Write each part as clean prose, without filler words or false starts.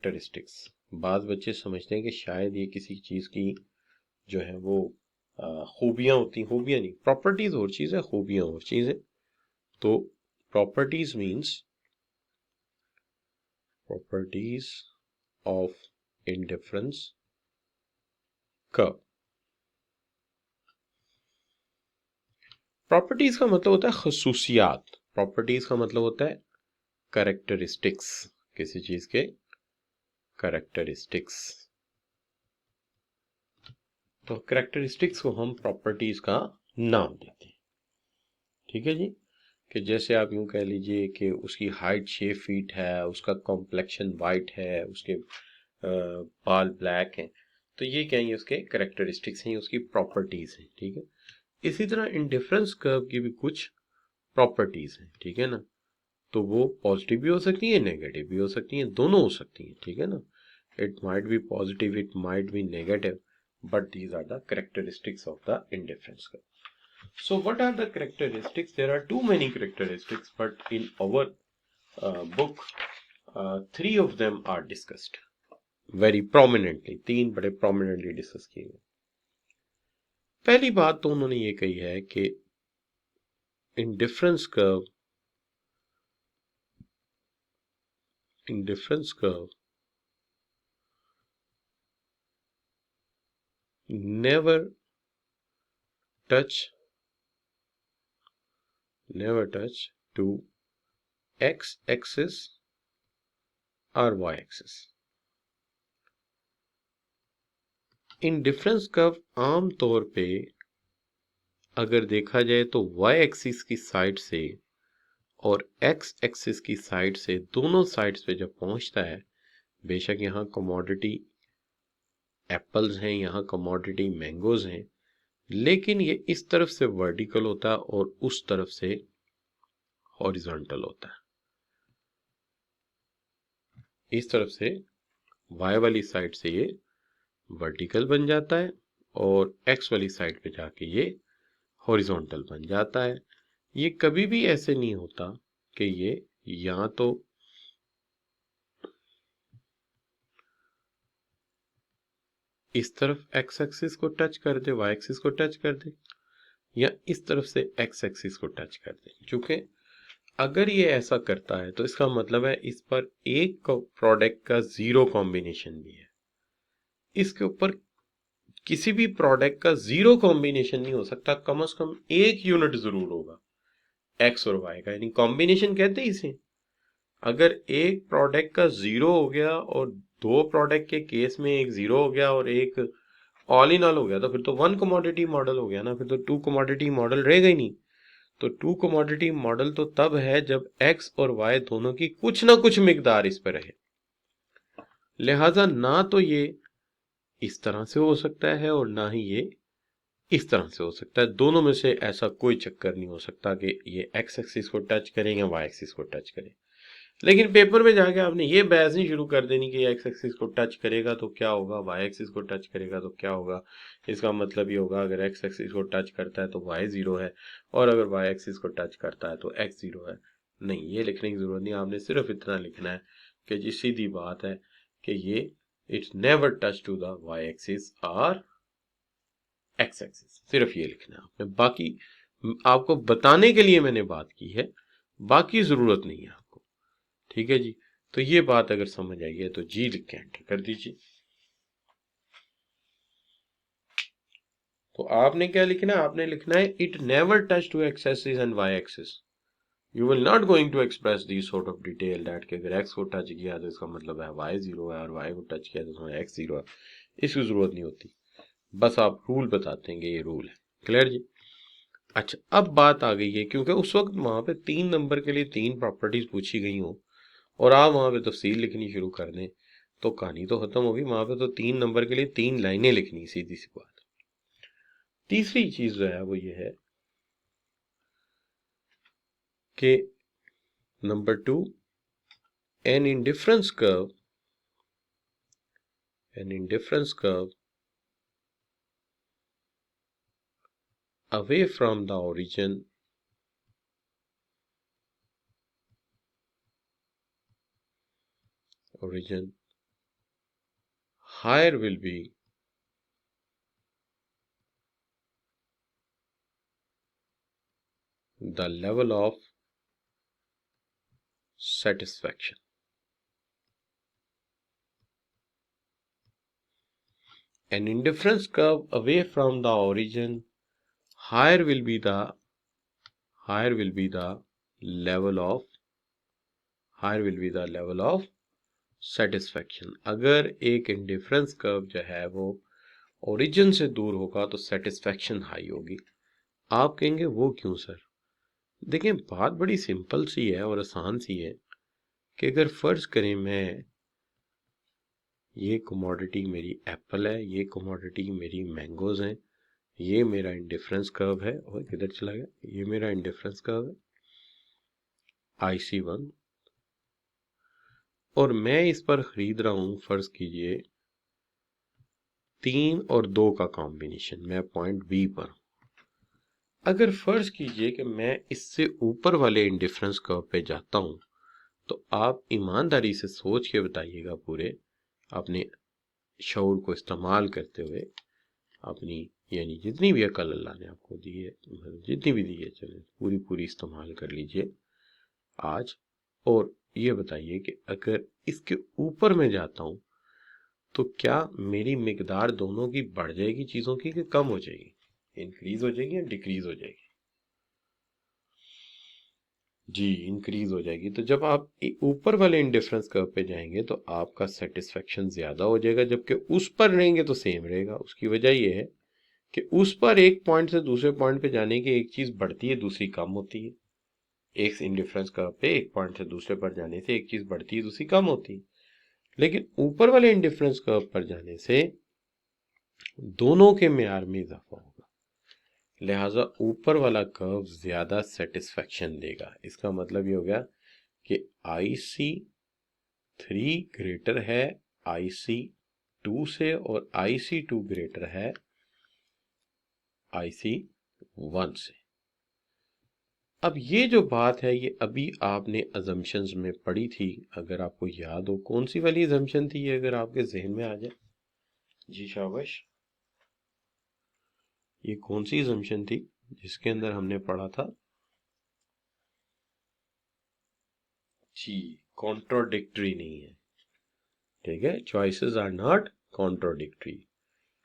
Characteristics. बाद बच्चे समझते हैं कि शायद ये किसी चीज की जो है वो खूबियां होती, खूबियां नहीं, प्रॉपर्टीज और चीज है, खूबियां और चीज है। तो properties means properties of indifference curve. Properties का मतलब होता है खसूसियात, प्रॉपर्टीज का मतलब होता है कैरेक्टरिस्टिक्स, किसी चीज के कैरेक्टरिस्टिक्स। तो कैरेक्टरिस्टिक्स को हम प्रॉपर्टीज का नाम देते हैं। ठीक है जी, कि जैसे आप यूं कह लीजिए कि उसकी हाइट 6 फीट है, उसका कॉम्प्लेक्शन वाइट है, उसके बाल ब्लैक हैं, तो ये क्या है, उसके कैरेक्टरिस्टिक्स हैं, उसकी प्रॉपर्टीज हैं। ठीक है, इसी तरह इंडिफरेंस कर्व की भी कुछ प्रॉपर्टीज हैं। ठीक है ना, तो वो पॉजिटिव भी हो सकती है, नेगेटिव भी हो सकती है, दोनों हो सकती हैं। ठीक है ना, it might be positive, it might be negative, but these are the characteristics of the indifference curve. So what are the characteristics? There are too many characteristics, but in our book, three of them are discussed very prominently. तीन बड़े prominently discuss किए गए। पहली बात तो उन्होंने ये कही है कि indifference curve never touch to x-axis और y-axis। इंडिफरेंस कर्व आम तौर पे अगर देखा जाए तो y एक्सिस की साइड से और x एक्सिस की साइड से, दोनों साइड्स पे जब पहुंचता है, बेशक यहाँ कमोडिटी एप्पल्स हैं, यहाँ कमोडिटी मैंगोज हैं, लेकिन ये इस तरफ से वर्टिकल होता है और उस तरफ से हॉरिजॉन्टल होता है। इस तरफ से y वाली साइड से ये वर्टिकल बन जाता है और x वाली साइड पे जाके ये हॉरिजॉन्टल बन जाता है। ये कभी भी ऐसे नहीं होता कि ये या तो इस तरफ x एक्सिस को टच कर दे, y एक्सिस को टच कर दे, या इस तरफ से x एक्सिस को टच कर दे। क्योंकि अगर ये ऐसा करता है तो इसका मतलब है इस पर एक प्रोडक्ट का जीरो कॉम्बिनेशन भी है, इसके ऊपर किसी भी प्रोडक्ट का जीरो कॉम्बिनेशन नहीं हो सकता, कम से कम एक यूनिट जरूर होगा x और y का, यानी कॉम्बिनेशन कहते हैं इसे। अगर एक प्रोडक्ट का जीरो हो गया और दो प्रोडक्ट के केस में एक जीरो हो गया और एक ऑल इन ऑल हो गया, तो फिर तो वन कमोडिटी मॉडल हो गया ना, फिर तो टू कमोडिटी मॉडल रहेगा ही नहीं। तो टू कमोडिटी मॉडल तो तब है जब x और y दोनों की कुछ ना कुछ मिकदार इस पर रहे। लिहाजा ना तो ये इस तरह से हो सकता है और ना ही ये इस तरह से हो सकता है, दोनों में से ऐसा कोई चक्कर नहीं हो सकता कि ये x एक्सिस को टच करें या y एक्सिस को टच करें। लेकिन पेपर में जाके आपने ये बहस नहीं शुरू कर देनी कि x एक्सिस को टच करेगा तो क्या होगा, y एक्सिस को टच करेगा तो क्या होगा। इसका मतलब ये होगा अगर x एक्सिस को टच करता है तो y जीरो है, और अगर y एक्सिस को टच करता है तो x जीरो है। नहीं, ये लिखने की जरूरत नहीं, आपने सिर्फ इतना लिखना है कि जी सीधी बात है कि ये it's never touch to the y axis और x एक्सिस, सिर्फ ये लिखना है आपने। बाकी आपको बताने के लिए मैंने बात की है, बाकी जरूरत नहीं है आपको। ठीक है जी, तो ये बात अगर समझ आई है तो जी लिख के एंटर कर दीजिए। तो आपने क्या लिखना है, आपने लिखना है it never touch to x axis and y axis. You will not going to express this sort of detail that कि अगर एक्स को टच किया तो इसका मतलब है वाई जीरो है और वाई को टच किया तो इसमें एक्स जीरो है। इसकी जरूरत नहीं होती, बस आप रूल बताते हैं कि ये रूल है। क्लियर जी। अच्छा, अब बात आ गई है, क्योंकि उस वक्त वहां पे 3 नंबर के लिए 3 प्रॉपर्टीज पूछी गई हो और आप वहां पे तफसील लिखनी शुरू कर दें तो कहानी तो खत्म होगी। वहां पे तो 3 नंबर के लिए 3 लाइनें लिखनी, सीधी सी बात। तीसरी चीज जो है वो ये है कि number 2, an indifference curve away from the origin higher will be the level of satisfaction. An indifference curve away from the origin, higher will be the level of satisfaction. अगर एक इंडिफरेंस कर्व जो है वो origin से दूर होगा तो satisfaction high होगी। आप कहेंगे वो क्यों सर? देखिए, बात बड़ी सिंपल सी है और आसान सी है कि अगर फर्ज करें मैं ये कमोडिटी मेरी एप्पल है, ये कमोडिटी मेरी मैंगोज हैं, ये मेरा इंडिफरेंस कर्व है, और किधर चला गया, ये मेरा इंडिफरेंस कर्व है IC1, और मैं इस पर खरीद रहा हूं फर्ज कीजिए 3 और 2 का कॉम्बिनेशन, मैं पॉइंट बी पर हूं। अगर फर्ज कीजिए कि मैं इससे ऊपर वाले इंडिफरेंस कर्व पे जाता हूं, तो आप ईमानदारी से सोच के बताइएगा, पूरे अपने शऊर को इस्तेमाल करते हुए, अपनी यानी जितनी भी अकल अल्लाह ने आपको दी है, जितनी भी दी है, चले पूरी इस्तेमाल कर लीजिए आज, और ये बताइए कि अगर इसके ऊपर मैं जाता हूं तो क्या मेरी मिकदार दोनों की बढ़ जाएगी चीजों की कि कम हो जाएगी, इंक्रीज हो जाएगी या डिक्रीज हो जाएगी? जी, इंक्रीज हो जाएगी। तो जब आप ऊपर वाले इंडिफरेंस कर्व पे जाएंगे तो आपका सेटिस्फेक्शन ज्यादा हो जाएगा, जबकि उस पर रहेंगे तो सेम रहेगा। उसकी वजह यह है कि उस पर एक पॉइंट से दूसरे पॉइंट पे जाने की एक चीज बढ़ती है, दूसरी कम होती है। एक इंडिफरेंस कर्व पे एक पॉइंट से दूसरे पर जाने से एक चीज बढ़ती है, दूसरी कम होती है। लेकिन ऊपर वाले इंडिफरेंस कर्व पर जाने से दोनों के मेयार में इजाफा होगा, लिहाजा ऊपर वाला कर्व ज्यादा सेटिस्फेक्शन देगा। इसका मतलब ये हो गया कि IC3 ग्रेटर है IC2 से और IC2 ग्रेटर है IC1 से। अब ये जो बात है ये अभी आपने अजम्पशंस में पढ़ी थी, अगर आपको याद हो कौन सी वाली अजम्पशन थी ये, अगर आपके जहन में आ जाए। जी शाबाश, ये कौन सी अजम्पशन थी जिसके अंदर हमने पढ़ा था? जी, कॉन्ट्रोडिक्टरी नहीं है, ठीक है, चॉइसेस आर नॉट कॉन्ट्रोडिक्टरी।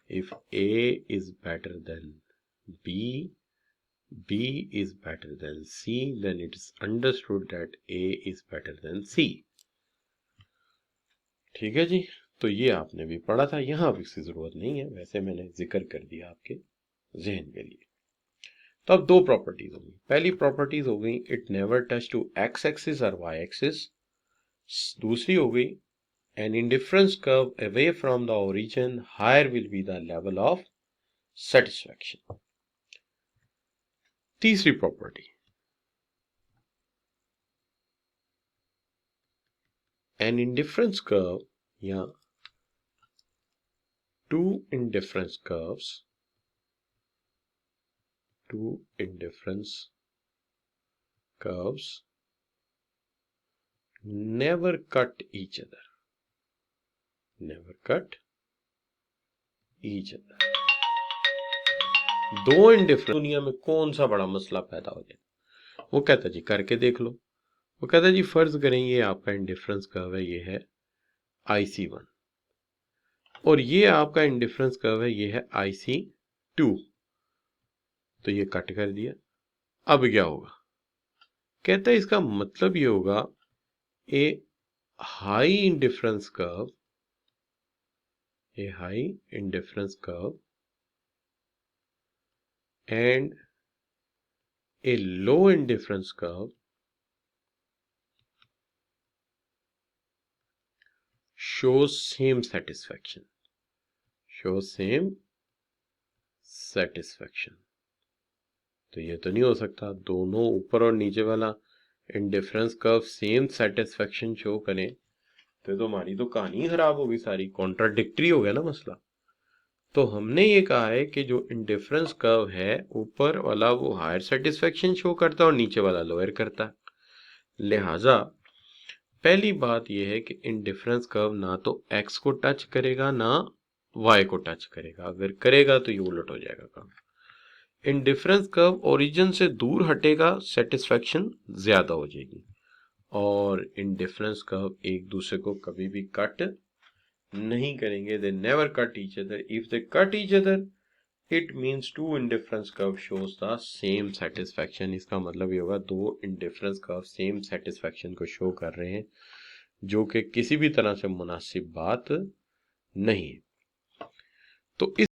इफ A is better than B, B is better than C, then it is understood that A is better than C। ठीक है जी, तो ये आपने भी पढ़ा था, यहां भी इसकी जरूरत नहीं है, वैसे मैंने जिक्र कर दिया आपके जहन के लिए। तो अब दो प्रॉपर्टीज होंगी। पहली प्रॉपर्टीज हो गई it never touch to x axis और वाई एक्सिस। दूसरी हो गई an indifference curve away from the origin, higher will be the level of satisfaction। तीसरी प्रॉपर्टी, an indifference curve या two indifference curves never cut each other, दो indifference दुनिया में कौन सा बड़ा मसला पैदा हो जाए? वो कहता जी करके देख लो। वो कहता जी फर्ज करें ये आपका इंडिफरेंस कर्व है, ये है IC1, और ये आपका इंडिफरेंस कर्व है, ये है IC2। तो ये कट कर दिया। अब क्या होगा? कहता है इसका मतलब ये होगा a high indifference curve and a low indifference curve shows same satisfaction, तो ये तो नहीं हो सकता दोनों ऊपर और नीचे वाला indifference curve same satisfaction show करें, तो हमारी तो कहानी खराब होगी सारी, कॉन्ट्राडिक्टरी हो गया ना मसला। तो हमने ये कहा है कि जो इंडिफरेंस कर्व है ऊपर वाला वो हायर सेटिस्फेक्शन शो करता है और नीचे वाला लोअर करता है, लिहाजा पहली बात यह है कि इंडिफरेंस कर्व ना तो x को टच करेगा ना y को टच करेगा। अगर करेगा तो ये उलट हो जाएगा काम। इंडिफरेंस कर्व ओरिजिन से दूर हटेगा, सेटिस्फेक्शन ज्यादा हो जाएगी। और इंडिफरेंस कर्व एक दूसरे को कभी भी कट नहीं करेंगे। They never cut each other. If they cut each other it means two indifference curve shows the same satisfaction. इसका मतलब ये होगा दो इंडिफरेंस कर्व सेम सेटिस्फेक्शन को शो कर रहे हैं, जो कि किसी भी तरह से मुनासिब बात नहीं है। तो इस